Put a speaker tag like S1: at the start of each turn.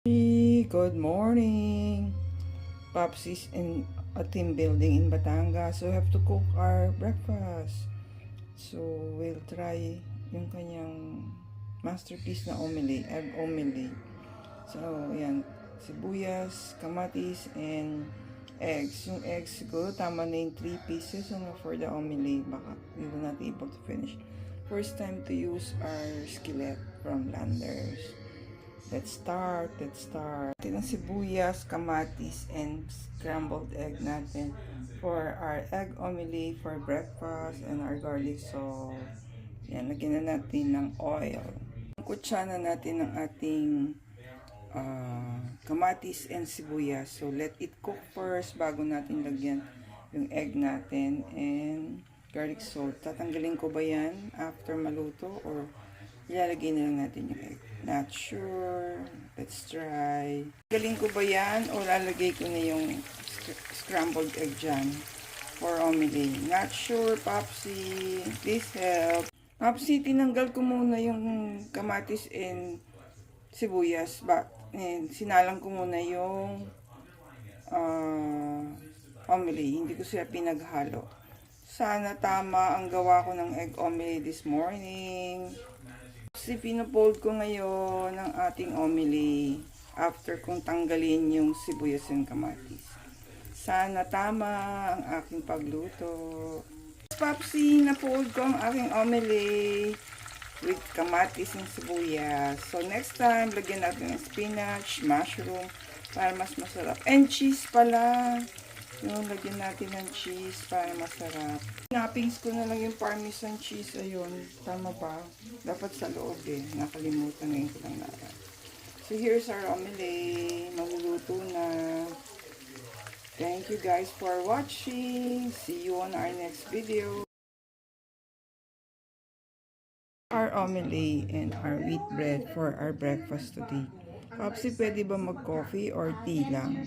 S1: Good morning. Popsi's in a team building in Batangas. So we have to cook our breakfast. So we'll try yung kanyang masterpiece na omelette, egg omelette. So yan, sibuyas, kamatis, and eggs. Yung eggs siguro tama na yung 3 pieces for the omelette. Baka we will not be able to finish. First time to use our skillet from Landers. Let's start. Natin ang sibuyas, kamatis, and scrambled egg natin for our egg omelette for breakfast and our garlic sauce. Yan, lagyan na natin ng oil. Kutsana natin ng ating kamatis and sibuyas. So, let it cook first bago natin lagyan yung egg natin and garlic salt. Tatanggalin ko ba yan after maluto or ilalagay na lang natin yung egg? Not sure. Let's try. Galing ko ba yan o lalagay ko na yung scrambled egg dyan for omelette? Not sure, Popsi. Please help. Popsi, tinanggal ko muna yung kamatis and sibuyas. And sinalang ko muna yung omelette. Hindi ko sila pinaghalo. Sana tama ang gawa ko ng egg omelette this morning. Kasi pinopold ko ngayon ng ating omelette after kong tanggalin yung sibuyas and kamatis. Sana tama ang aking pagluto. Popsi, napold ko ang aking omelette with kamatis and sibuyas. So next time, lagyan natin ng spinach, mushroom para mas masarap. And cheese pala. Yung lagyan natin ng cheese para masarap. Nappings ko na lang yung parmesan cheese. Ayun, tama ba? Dapat sa loob eh. Nakalimutan ngayon ko lang natin. So here's our omelette. Maluluto na. Thank you guys for watching. See you on our next video. Our omelette and our wheat bread for our breakfast today. Popsi, pwede ba mag-coffee or tea lang?